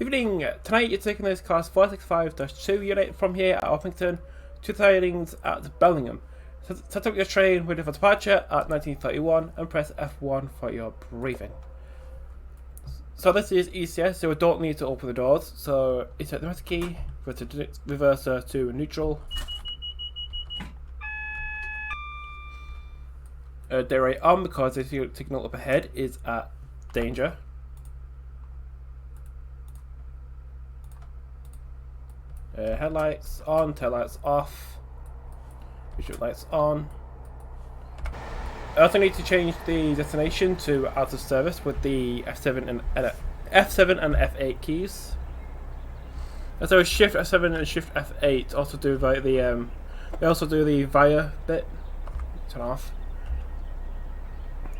Evening. Tonight you're taking this class 465-2 unit from here at Orpington to Sidings at Bellingham. Set up your train ready for departure at 1931 and press F1 for your briefing. So this is ECS, so we don't need to open the doors. So insert the master key, reverser to neutral. Derate on because the signal up ahead is at danger. Headlights on, taillights off, visual lights on. I also need to change the destination to out of service with the F7 and F8 keys. And so Shift F7 and Shift F8 also do like the they also do the via bit. Turn off.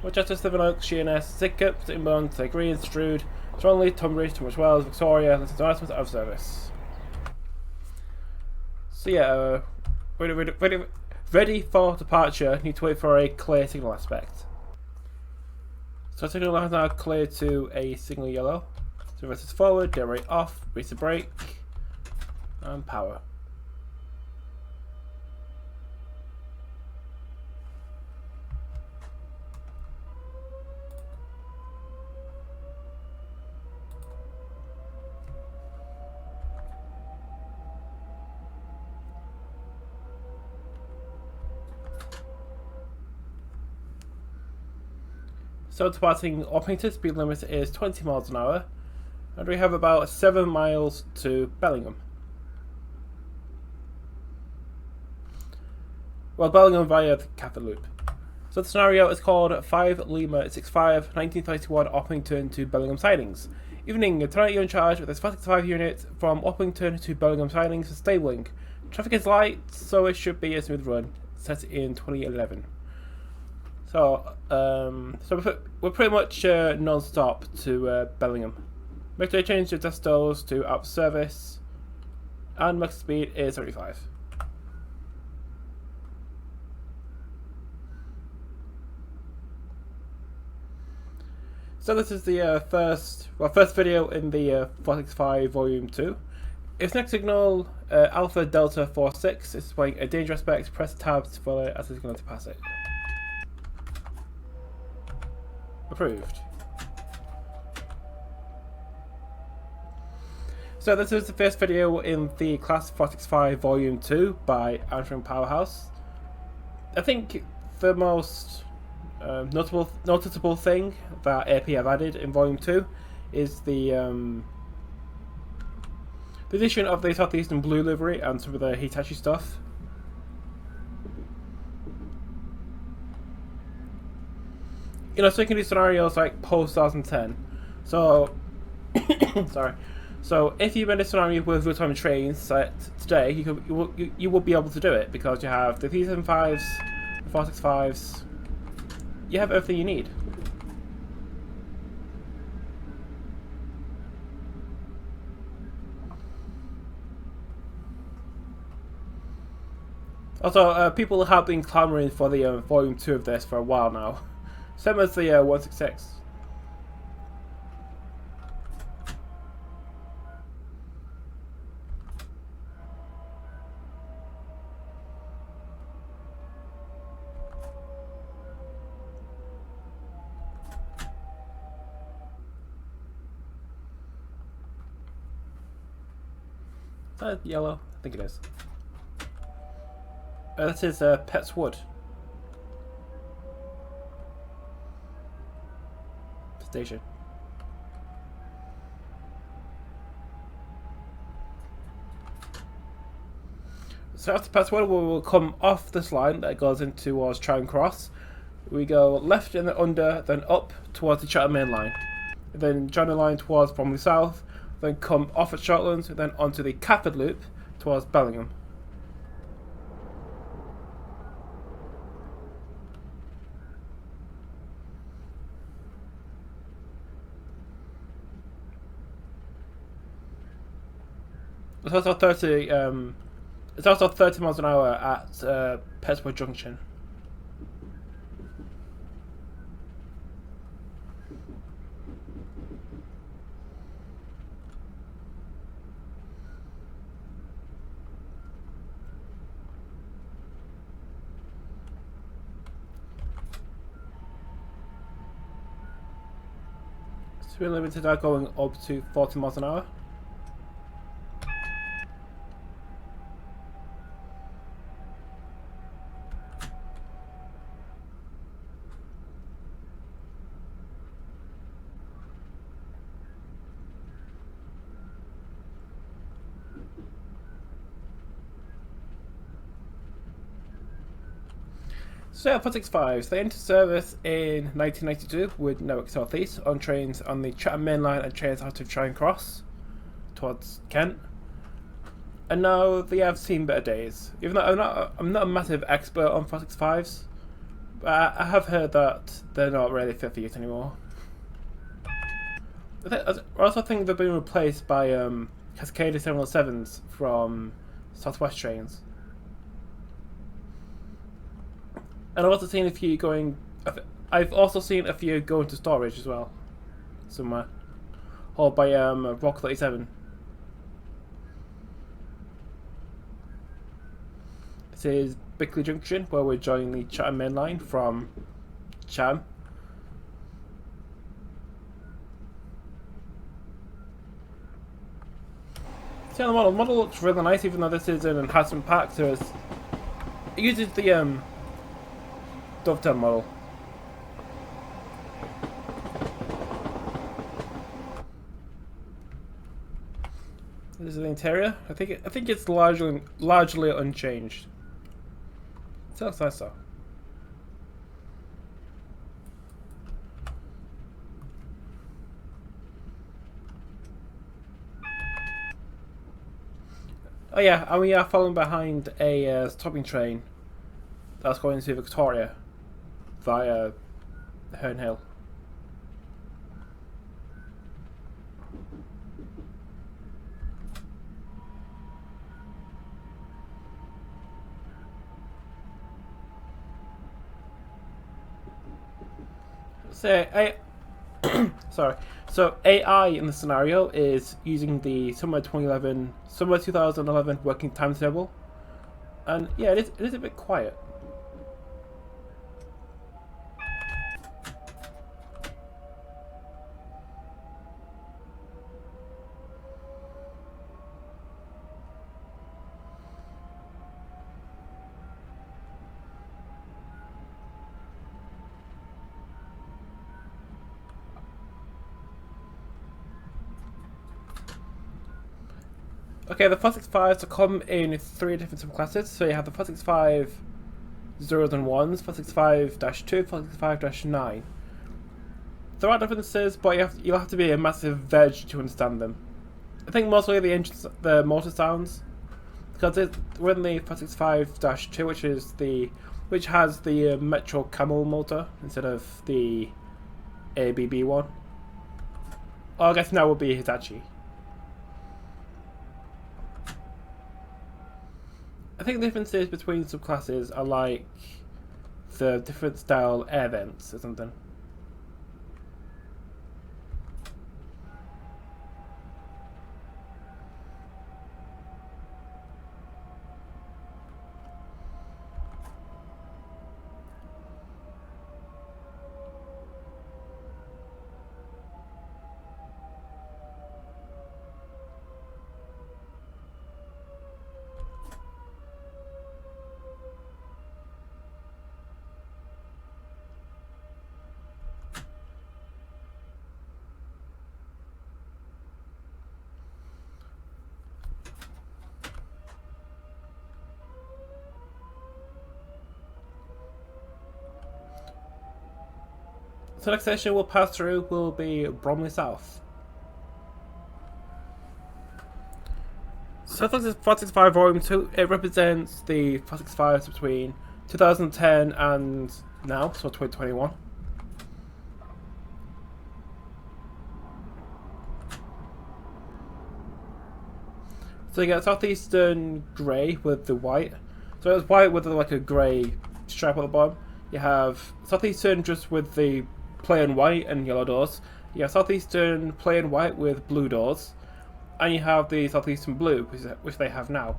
Rochester, Seven Oaks, Sheerness, Sidcup, Inbound, Green, Strood, Strongly, Tunbridge, Tunbridge Wells, Victoria, Linton Announcement out of service. So yeah, ready for departure. Need to wait for a clear signal aspect. So signal is now clear to a signal yellow. So reverse forward, derate off, raise the brake, and power. So departing Orpington, speed limit is 20 miles an hour, and we have about 7 miles to Bellingham. Well, Bellingham via the Cathode Loop. So the scenario is called 5 Lima 65 1931 Orpington to Bellingham Sidings. Evening, tonight you're in charge with this 565 unit from Orpington to Bellingham Sidings for stabling. Traffic is light, so it should be a smooth run, set in 2011. So we're pretty much non-stop to Bellingham. Make sure you change your decibels to out of service, and max speed is 75. So this is the first video in the 465 Volume 2. Its next signal, Alpha Delta 46, is displaying a danger aspect. Press tab to follow it as it's going to pass it. Approved. So this is the first video in the Class 465 Volume 2 by Powerstonks. I think the most noticeable thing that AP have added in Volume 2 is the addition of the Southeastern Blue livery and some of the Hitachi stuff. You know, so you can do scenarios like post 2010. So, sorry. So if you made a scenario with real-time trains set today, you will be able to do it because you have the 375s, the 465s. You have everything you need. Also, people have been clamoring for the Volume 2 of this for a while now. Same as the 166. Is that yellow? I think it is. This is Pet's Wood. Station. So after Pet's Wood, we will come off this line that goes in towards Charing Cross. We go left and then under, then up towards the Chatham Main Line. Then join the line towards Bromley South, then come off at Shortlands, then onto the Cathode Loop towards Bellingham. It's also 30 miles an hour at Petworth Junction. Speed limits are going up to 40 miles an hour. So yeah, Powerstonks 5s, they entered service in 1992 with Newark South East on trains on the Chatham Main Line and trains out of Charing Cross towards Kent. And now they have seen better days. Even though I'm not a massive expert on Powerstonks 5s, but I have heard that they're not really fit for use anymore. I also think they've been replaced by Cascadia 707s from Southwest trains. And I've also seen a few going. I've also seen a few go into storage as well, somewhere, hauled by Rock 37. This is Bickley Junction, where we're joining the Chatham Main Line from Chatham. See, the model looks really nice, even though this is an enhancement pack, so it uses the dovetail model. This is the interior. I think it's largely unchanged. It looks nice though. Oh yeah, and we are following behind a stopping train that's going to Victoria via Herne Hill. So AI in the scenario is using the summer 2011 working timetable, and yeah, it is a bit quiet. Okay, the Powerstonks 5s come in 3 different subclasses. So you have the Powerstonks 5 0s and 1s, Powerstonks 5-2, Powerstonks 5-9. There are differences, but you'll have to be a massive veg to understand them. I think mostly the motor sounds, because we're in the Powerstonks 5-2, which has the Metro Camel motor instead of the ABB one. Oh, I guess now will be Hitachi. I think the differences between subclasses are like the different style air vents or something. So the next station we'll pass through will be Bromley South. So this is Powerstonks 5 Volume 2. It represents the Powerstonks 5s between 2010 and now, so 2021. So you get southeastern grey with the white. So it's white with like a grey stripe at the bottom. You have southeastern just with the plain white and yellow doors. You have southeastern plain white with blue doors. And you have the southeastern blue, which they have now.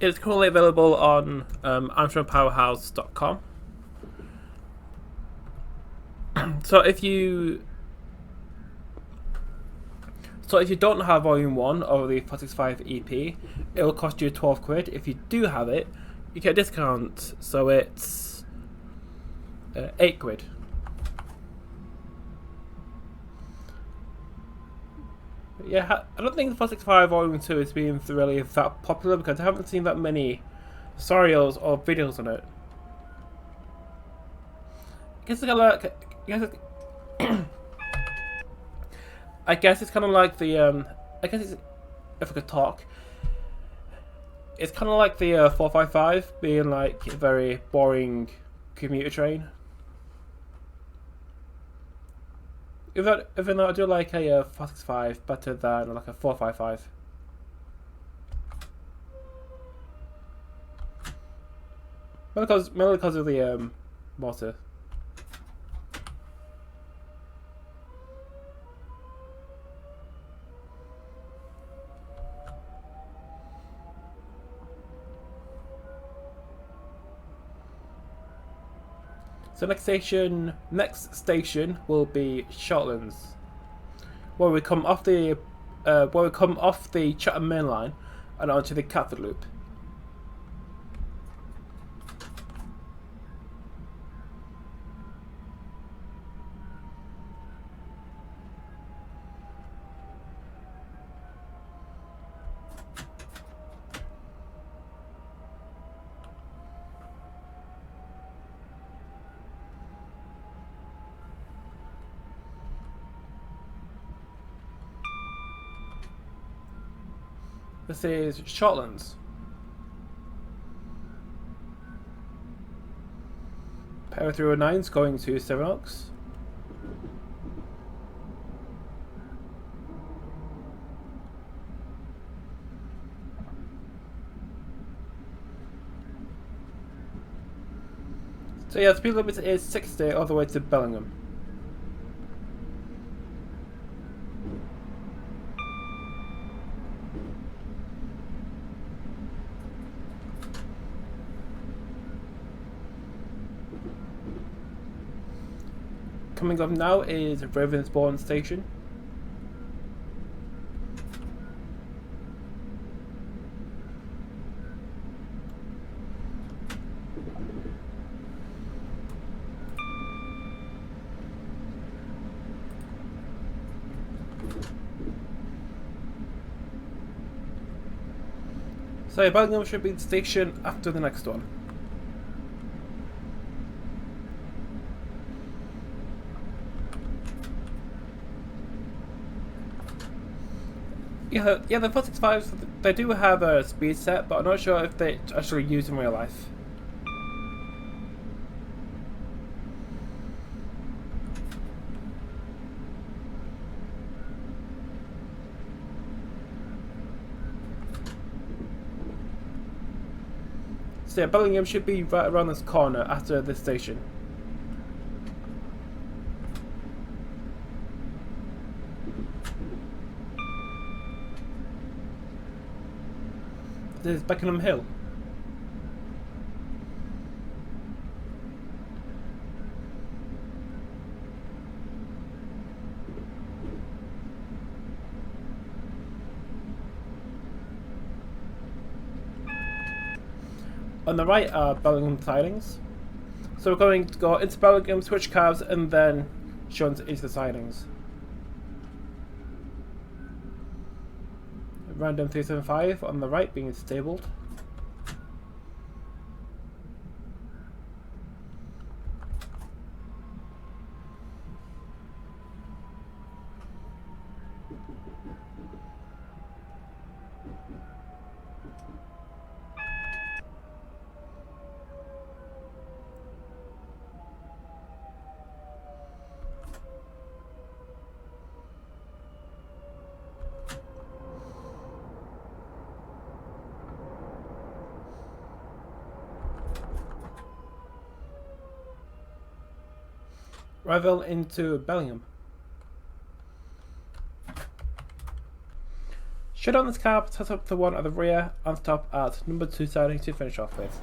It's currently available on Powerstonks.com. So if you don't have Volume 1 of the 465 EP, it will cost you 12 quid. If you do have it, you get a discount, so it's 8 quid. But yeah, I don't think the 465 Volume 2 is being really that popular because I haven't seen that many tutorials or videos on it. I guess it's kind of like the I guess it's, if I could talk, it's kind of like the 455 being like a very boring commuter train. Even though I do like a 465 better than like a 455. Mainly because of the motor. So next station will be Shortlands, where we come off the Chatham Main Line and onto the Catford Loop. This is Shortlands. Power 309's going to Sevenoaks. So yeah, the speed limit is 60 all the way to Bellingham. Coming up now is Ravensbourne Station. So Bellingham should be the station after the next one. Yeah, the 465s, they do have a speed set, but I'm not sure if they actually use in real life. So yeah, Bellingham should be right around this corner after this station. This is Beckenham Hill. On the right are Bellingham Sidings. So we're going to go into Bellingham, switch cars, and then shunt into the Sidings. Random 375 on the right being disabled. Rival into Bellingham. Shut down this cab, set up the one at the rear, and stop at number 2 siding to finish off with.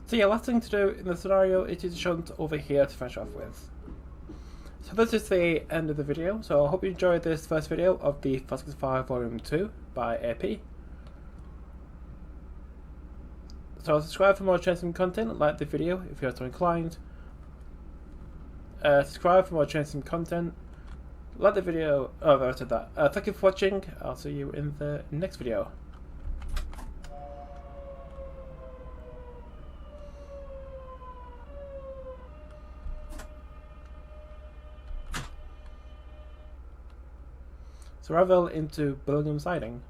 So yeah, last thing to do in the scenario is to shunt over here to finish off with. So this is the end of the video, so I hope you enjoyed this first video of the Subclasses 5 Volume 2 by AP. So subscribe for more Enhancement content, like the video if you're so inclined. Subscribe for more Enhancement content, like the video, oh I said that. Thank you for watching, I'll see you in the next video. So Ravel into Bellingham Siding.